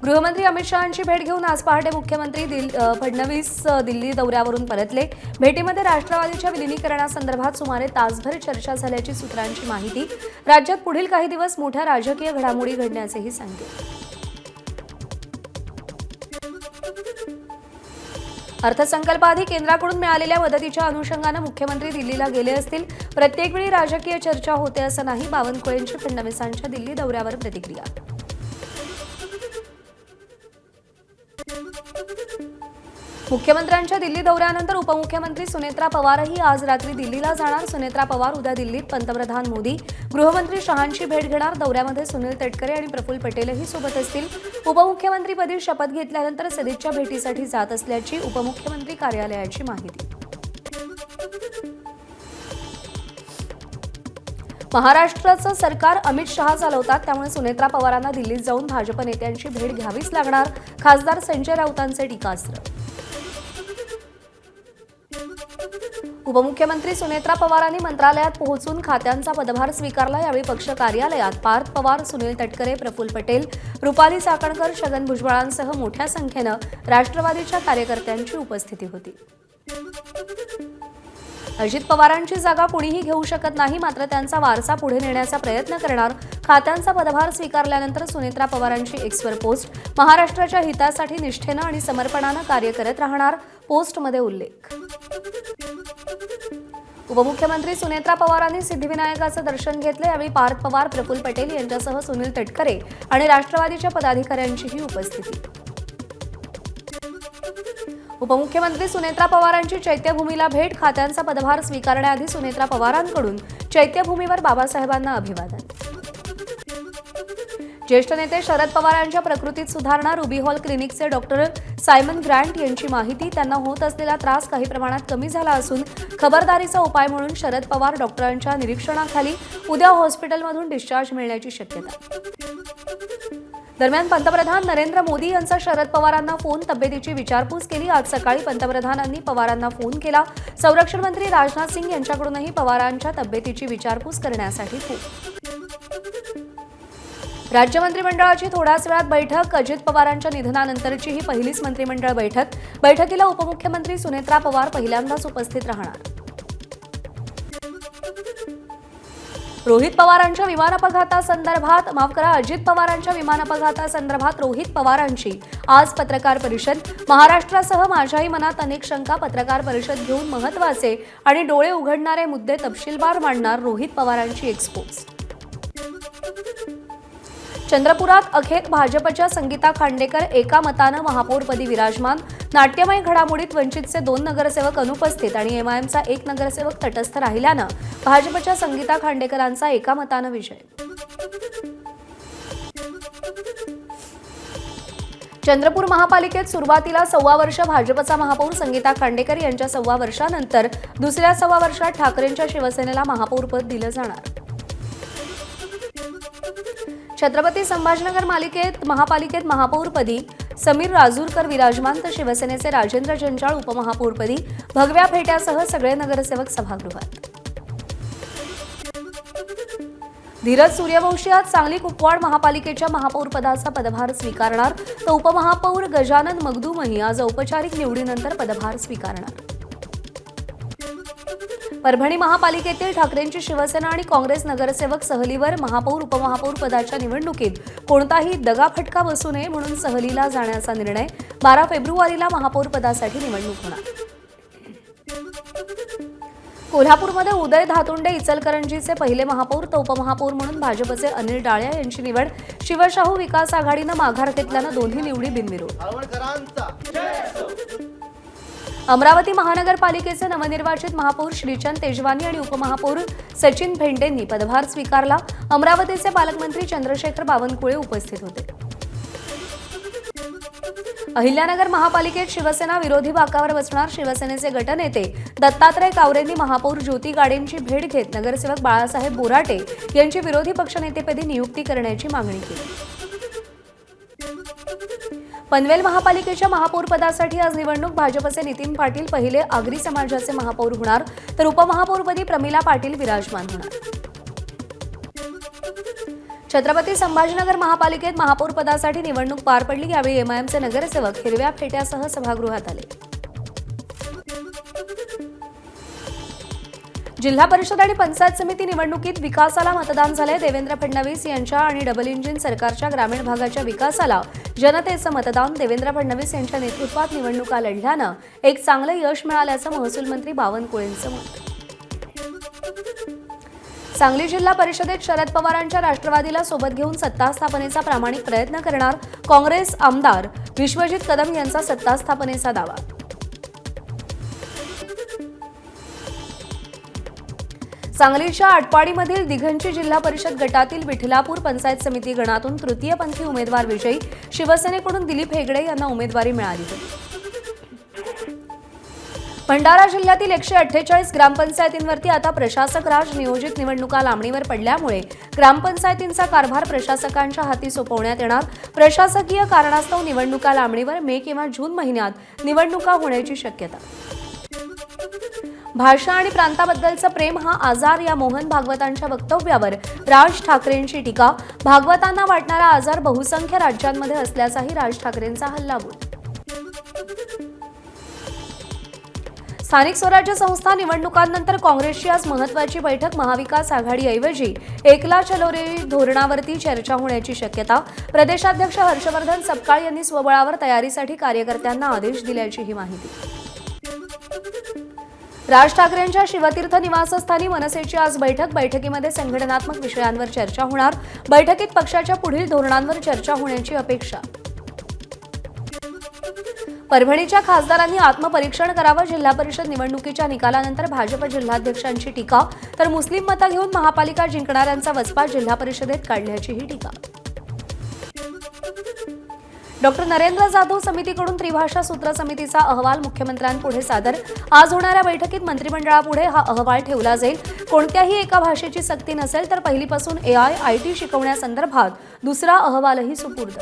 गृहमंत्री अमित शहांची भेट घेऊन आज पहाटे मुख्यमंत्री फडणवीस दिल्ली दौऱ्यावरून परतले। भेटीमध्ये राष्ट्रवादीच्या विलिनीकरणासंदर्भात सुमारे तासभर चर्चा झाल्याची सूत्रांची माहिती। राज्यात पुढील काही दिवस मोठ्या राजकीय घडामोडी घडण्याचेही संकेत। अर्थसंकल्पाआधी केंद्राकडून मिळालेल्या मदतीच्या अनुषंगाने मुख्यमंत्री दिल्लीला गेले असतील। प्रत्येक वेळी राजकीय चर्चा होते असं नाही। बावनकुळेंची फडणवीसांच्या दिल्ली दौऱ्यावर प्रतिक्रिया। मुख्यमंत्र्यांच्या दिल्ली दौऱ्यानंतर उपमुख्यमंत्री सुनेत्रा पवारही आज रात्री दिल्लीला जाणार। सुनेत्रा पवार उद्या दिल्लीत पंतप्रधान मोदी, गृहमंत्री शहांची भेट घेणार। दौऱ्यामध्ये सुनील तटकरे आणि प्रफुल्ल पटेलही सोबत असतील। उपमुख्यमंत्रीपदी शपथ घेतल्यानंतर सदिच्छा भेटीसाठी जात असल्याची उपमुख्यमंत्री कार्यालयाची माहिती। महाराष्ट्राचं सरकार अमित शहा चालवतात, त्यामुळे सुनेत्रा पवारांना दिल्लीत जाऊन भाजप नेत्यांची भेट घ्यावीच लागणार। खासदार संजय राऊतांचे टीकास्त्र। उपमुख्यमंत्री सुनेत्रा पवारांनी मंत्रालयात पोहोचून खात्यांचा पदभार स्वीकारला। यावेळी पक्ष कार्यालयात पार्थ पवार, सुनील तटकरे, प्रफुल्ल पटेल, रुपाली चाकणकर, छगन भुजबळांसह मोठ्या संख्येनं राष्ट्रवादीच्या कार्यकर्त्यांची उपस्थिती होती। अजित पवारांची जागा कुणीही घेऊ शकत नाही, मात्र त्यांचा वारसा पुढे नेण्याचा प्रयत्न करणार। खात्यांचा पदभार स्वीकारल्यानंतर सुनेत्रा पवारांची एक्सवर पोस्ट। महाराष्ट्राच्या हितासाठी निष्ठेनं आणि समर्पणानं कार्य करत राहणार, पोस्टमध्ये उल्लेख। उपमुख्यमंत्री सुनेत्रा पवारांनी सिद्धिविनायकाचं दर्शन घेतलं। यावेळी पार्थ पवार, प्रफुल्ल पटेल यांच्यासह सुनील तटकरे आणि राष्ट्रवादीच्या पदाधिकाऱ्यांचीही उपस्थिती। उपमुख्यमंत्री सुनेत्रा पवारांची चैत्यभूमीला भेट। खात्यांचा पदभार स्वीकारण्याआधी सुनेत्रा पवारांकडून चैत्यभूमीवर बाबासाहेबांना अभिवादन। ज्येष्ठ नेते शरद पवारांच्या प्रकृतीत सुधारणा। रुबी हॉल क्लिनिकचे डॉक्टर सायमन ग्रँट यांची माहिती। त्यांना होत असलेला त्रास काही प्रमाणात कमी झाला असून खबरदारीचा उपाय म्हणून शरद पवार डॉक्टरांच्या निरीक्षणाखाली उद्या हॉस्पिटलमधून डिस्चार्ज मिळण्याची शक्यता। दरम्यान पंतप्रधान नरेंद्र मोदी यांचा शरद पवारांना फोन, तब्येतीची विचारपूस केली। आज सकाळी पंतप्रधानांनी पवारांना फोन केला। संरक्षण मंत्री राजनाथ सिंग यांच्याकडूनही पवारांच्या तब्येतीची विचारपूस करण्यासाठी फोन। राज्य मंत्रिमंडळाची थोड्याच वेळात बैठक। अजित पवारांच्या निधनानंतरची ही पहिलीच मंत्रिमंडळ बैठक। बैठकीला उपमुख्यमंत्री सुनेत्रा पवार पहिल्यांदाच उपस्थित राहणार। अजित पवारांच्या विमान अपघातासंदर्भात रोहित पवारांची आज पत्रकार परिषद। महाराष्ट्रासह माझ्याही मनात अनेक शंका। पत्रकार परिषद घेऊन महत्त्वाचे आणि डोळे उघडणारे मुद्दे तपशीलवार मांडणार, रोहित पवारांची एक्सपोज। चंद्रपुरात अखेर भाजपच्या संगीता खांडेकर एका मतानं महापौरपदी विराजमान। नाट्यमय घडामोडीत वंचितचे 2 नगरसेवक अनुपस्थित आणि एमआयएमचा 1 नगरसेवक तटस्थ राहिल्यानं भाजपच्या संगीता खांडेकरांचा एका मतानं विजय। चंद्रपूर महापालिकेत सुरुवातीला 1.25 वर्ष भाजपचा महापौर संगीता खांडेकर यांच्या 1.25 वर्षानंतर दुसऱ्या 1.25 वर्षात ठाकरेंच्या शिवसेनेला महापौरपद दिलं जाणार। छत्रपती संभाजीनगर महापालिकेत महापौरपदी समीर राजूरकर विराजमान, तर शिवसेनेचे राजेंद्र जंजाळ उपमहापौरपदी। भगव्या फेट्यासह सगळे नगरसेवक सभागृहात। धीरज सूर्यवंशी आज सांगली कुपवाड महापालिकेच्या महापौरपदाचा पदभार स्वीकारणार, तर उपमहापौर गजानन मगदुमही आज औपचारिक निवडीनंतर पदभार स्वीकारणार। परभणी महापालिकेतील ठाकरेंची शिवसेना आणि काँग्रेस नगरसेवक सहलीवर महापौर उपमहापौर पदाच्या निवडणुकीत कोणताही दगाफटका बसू नये म्हणून सहलीला जाण्याचा निर्णय। 12 फेब्रुवारीला महापौर पदासाठी निवडणूक होणार। कोल्हापूरमध्ये उदय धातुंडे इचलकरंजीचे पहिले महापौर, तर उपमहापौर म्हणून भाजपचे अनिल डाळ्या यांची निवड। शिवशाहू विकास आघाडीनं माघार घेतल्यानं दोन्ही निवडी बिनविरोध। अमरावती महानगरपालिकेचे नवनिर्वाचित महापौर श्रीचंद तेजवानी आणि उपमहापौर सचिन भेंडेंनी पदभार स्वीकारला। अमरावतीचे पालकमंत्री चंद्रशेखर बावनकुळे उपस्थित होते। अहिल्यानगर महापालिकेत शिवसेना विरोधी बाकावर बसणार। शिवसेनेचे गटनेते दत्तात्रय कावरेंनी महापौर ज्योती गाडेंची भेट घेत नगरसेवक बाळासाहेब बोराटे यांची विरोधी पक्षनेतेपदी नियुक्ती करण्याची मागणी केली। पनवेल महापालिकेच्या महापौरपदासाठी आज निवडणूक। भाजपचे नितीन पाटील पहिले आगरी समाजाचे महापौर होणार, तर उपमहापौरपदी प्रमिला पाटील विराजमान होणार। छत्रपती संभाजीनगर महापालिकेत महापौर पदासाठी निवडणूक पार पडली। यावेळी एमआयएमचे नगरसेवक हिरव्या फेट्यासह सभागृहात आले। जिल्हा परिषद आणि पंचायत समिती निवडणुकीत विकासाला मतदान झाले। देवेंद्र फडणवीस यांच्या आणि डबल इंजिन सरकारच्या ग्रामीण भागाच्या विकासाला जनतेचं मतदान। देवेंद्र फडणवीस यांच्या नेतृत्वात निवडणुका लढल्यानं एक चांगलं यश मिळाल्याचं महसूल मंत्री बावनकुळेंचं मत। सांगली जिल्हा परिषदेत शरद पवारांच्या राष्ट्रवादीला सोबत घेऊन सत्ता स्थापनेचा प्रामाणिक प्रयत्न करणार काँग्रेस आमदार विश्वजित कदम यांचा सत्ता स्थापनेचा दावा। सांगलीच्या आटपाडीमधील दिघंची जिल्हा परिषद गटातील विठलापूर पंचायत समिती गणातून तृतीयपंथी उमेदवार विजयी। शिवसेनेकडून दिलीप हेगडे यांना उमेदवारी मिळाली होती। भंडारा जिल्ह्यातील 148 ग्रामपंचायतींवरती आता प्रशासक राज नियोजित निवडणुका लांबणीवर पडल्यामुळे ग्रामपंचायतींचा कारभार प्रशासकांच्या हाती सोपवण्यात येणार। प्रशासकीय कारणास्तव निवडणुका लांबणीवर मे किंवा जून महिन्यात निवडणुका होण्याची शक्यता। भाषा आणि प्रांताबद्दलचं प्रेम हा आजार या मोहन भागवतांच्या वक्तव्यावर राज ठाकरेंची टीका। भागवतांना वाटणारा आजार बहुसंख्य राज्यांमध्ये असल्याचाही राज ठाकरेंचा हल्लाबोल। स्थानिक स्वराज्य संस्था निवडणुकांनंतर काँग्रेसची आज महत्त्वाची बैठक। महाविकास आघाडीऐवजी एकला चलो रे धोरणावरती चर्चा होण्याची शक्यता। प्रदेशाध्यक्ष हर्षवर्धन सपकाळ यांनी स्वबळावर तयारीसाठी कार्यकर्त्यांना आदेश दिल्याचीही माहिती। राज ठाकरेंच्या शिवतीर्थ निवासस्थानी मनसेची आज बैठक। बैठकीमध्ये संघटनात्मक विषयांवर चर्चा होणार। बैठकीत पक्षाच्या पुढील धोरणांवर चर्चा होण्याची अपेक्षा। परभणीच्या खासदारांनी आत्मपरीक्षण करावं। जिल्हा परिषद निवडणुकीच्या निकालानंतर भाजप जिल्हाध्यक्षांची टीका। तर मुस्लिम मतं घेऊन महापालिका जिंकणाऱ्यांचा वचपा जिल्हा परिषदेत काढल्याचीही टीका। डॉक्टर नरेंद्र जाधव समितीकडून त्रिभाषा सूत्र समितीचा अहवाल मुख्यमंत्र्यांपुढे सादर। आज होणाऱ्या बैठकीत मंत्रिमंडळापुढे हा अहवाल ठेवला जाईल। कोणत्याही एका भाषेची सक्ती नसेल तर पहिलीपासून AI, IT शिकवण्यासंदर्भात दुसरा अहवालही सुपूर्द।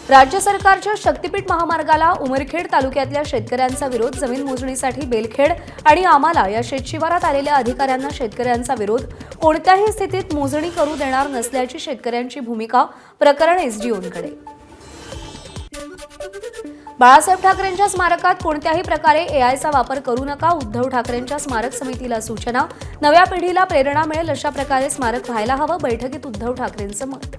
राज्य सरकारच्या शक्तीपीठ महामार्गाला उमरखेड तालुक्यातल्या शेतकऱ्यांचा विरोध। जमीन मोजणीसाठी बेलखेड आणि आमाला या शेतशिवारात आलेल्या अधिकाऱ्यांना शेतकऱ्यांचा विरोध। कोणत्याही स्थितीत मोजणी करू देणार नसल्याची शेतकऱ्यांची भूमिका। प्रकरण SDOंकडे। बाळासाहेब ठाकरेंच्या स्मारकात कोणत्याही प्रकारे AIचा वापर करू नका। उद्धव ठाकरेंच्या स्मारक समितीला सूचना। नव्या पिढीला प्रेरणा मिळेल अशा प्रकारे स्मारक व्हायला हवं। बैठकीत उद्धव ठाकरेंचं मत।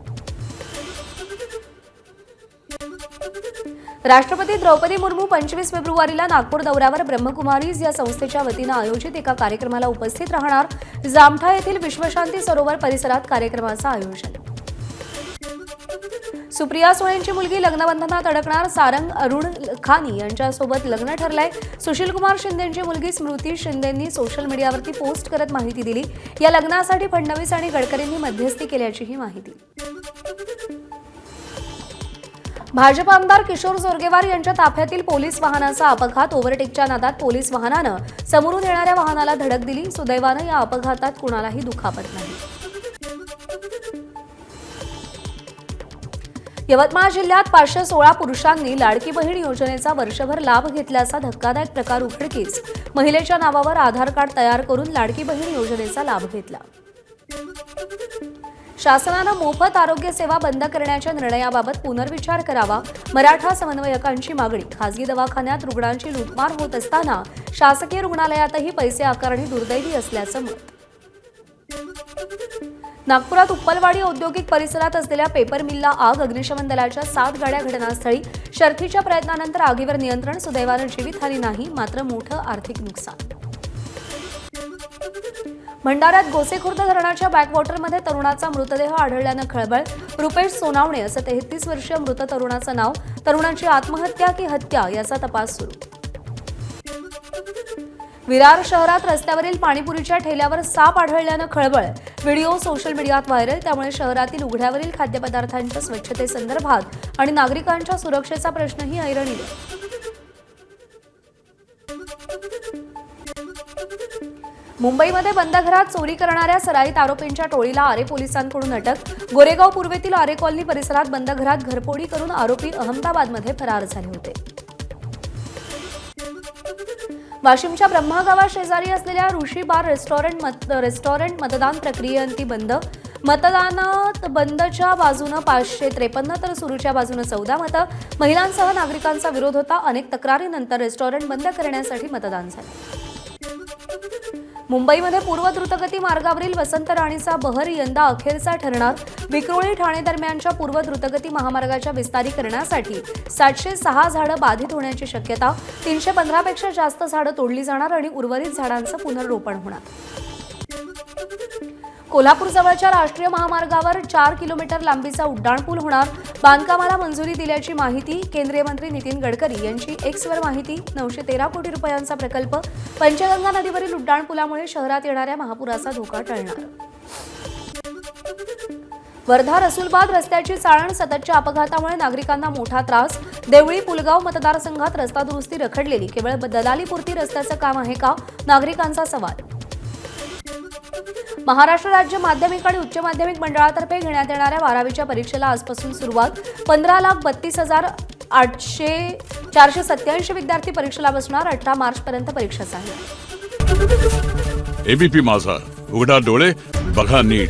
राष्ट्रपती द्रौपदी मुर्मू 25 फेब्रुवारीला नागपूर दौऱ्यावर ब्रह्मकुमारीज या संस्थेच्या वतीनं आयोजित एका कार्यक्रमाला उपस्थित राहणार। जामठा येथील विश्वशांती सरोवर परिसरात कार्यक्रमाचं आयोजन। सुप्रिया सुळेंची मुलगी लग्नबंधनात अडकणार। सारंग अरुण खानी यांच्यासोबत लग्न ठरलंय। सुशीलकुमार शिंदेंची मुलगी स्मृती शिंदेंनी सोशल मीडियावरती पोस्ट करत माहिती दिली। या लग्नासाठी फडणवीस आणि गडकरींनी मध्यस्थी केल्याचीही माहिती। भाजप आमदार किशोर जोरगेवार यांच्या ताफ्यातील पोलीस वाहनाचा अपघात। ओव्हरटेकच्या नादात पोलीस वाहनानं समोरून येणाऱ्या वाहनाला धडक दिली। सुदैवानं या अपघातात कुणालाही दुखापत नाही। यवतमाळ जिल्ह्यात 516 पुरुषांनी लाडकी बहीण योजनेचा वर्षभर लाभ घेतल्याचा धक्कादायक प्रकार उघडकीस। महिलेच्या नावावर आधार कार्ड तयार करून लाडकी बहीण योजनेचा लाभ घेतला। शासनानं मोफत आरोग्य सेवा बंद करण्याच्या निर्णयाबाबत पुनर्विचार करावा। मराठा समन्वयकांची मागणी। खासगी दवाखान्यात रुग्णांची लूटमार होत असताना शासकीय रुग्णालयातही पैसे आकारणी दुर्दैवी असल्याचं मत। नागपुरात उप्पलवाडी औद्योगिक परिसरात असलेल्या पेपर मिलला आग। अग्निशमन दलाच्या 7 गाड्या घटनास्थळी। शर्थीच्या प्रयत्नानंतर आगीवर नियंत्रण। सुदैवानं जीवितहानी नाही, मात्र मोठं आर्थिक नुकसान। भंडाऱ्यात गोसेखुर्द धरणाच्या बॅकवॉटरमध्ये तरुणाचा मृतदेह आढळल्यानं खळबळ। रुपेश सोनावणे असं 33 वर्षीय मृत तरुणाचं नाव। तरुणाची आत्महत्या की हत्या याचा तपास सुरू। विरार शहरात रस्त्यावरील पाणीपुरीच्या ठेल्यावर साप आढळल्यानं खळबळ। व्हिडिओ सोशल मीडियात व्हायरल। त्यामुळे शहरातील उघड्यावरील खाद्यपदार्थांच्या स्वच्छतेसंदर्भात आणि नागरिकांच्या सुरक्षेचा प्रश्नही ऐरणीवर। मुंबईमध्ये बंद घरात चोरी करणाऱ्या सराईत आरोपींच्या टोळीला आरे पोलिसांकडून अटक। गोरेगाव पूर्वेतील आरे कॉलनी परिसरात बंद घरात घरफोडी करून आरोपी अहमदाबादमध्ये फरार झाले होते। वाशिमच्या ब्रह्मा गावाशेजारी असलेल्या ऋषी बार रेस्टॉरंट मतदान प्रक्रियेअंती बंद. मतदानात बंदच्या बाजूनं 553 तर सुरूच्या बाजूनं 14 मतं. महिलांसह नागरिकांचा विरोध होता. अनेक तक्रारीनंतर रेस्टॉरंट बंद करण्यासाठी मतदान झालं. मुंबईमध्ये पूर्व द्रुतगती मार्गावरील वसंत राणीचा बहर यंदा अखेरचा ठरणार. विक्रोळी ठाणे दरम्यानच्या पूर्व द्रुतगती महामार्गाच्या विस्तारीकरणासाठी 706 झाडं बाधित होण्याची शक्यता. 315 पेक्षा जास्त झाडं तोडली जाणार आणि उर्वरित झाडांचं पुनर्रोपण होणार. कोल्हापूरजवळच्या राष्ट्रीय महामार्गावर 4 किलोमीटर लांबीचा उड्डाणपूल होणार. बांधकामाला मंजुरी दिल्याची माहिती. केंद्रीय मंत्री नितीन गडकरी यांची एक्सवर माहिती. 913 कोटी रुपयांचा प्रकल्प. पंचगंगा नदीवरील उड्डाणपुलामुळे शहरात येणाऱ्या महापुराचा धोका टळणार. वर्धा रसूलबाद रस्त्याची चाळण. सततच्या अपघातामुळे नागरिकांना मोठा त्रास. देवळी पुलगाव मतदारसंघात रस्ता दुरुस्ती रखडलेली. केवळ दलालीपुरती रस्त्याचं काम आहे का? नागरिकांचा सवाल. महाराष्ट्र राज्य माध्यमिक आणि उच्च माध्यमिक मंडळातर्फे घेण्यात येणाऱ्या 12वीच्या परीक्षेला आजपासून सुरुवात. 15,32,487 विद्यार्थी परीक्षेला बसणार. 18 मार्चपर्यंत परीक्षा चालणार. एबीपी माझा, उघडा डोळे बघा नीट.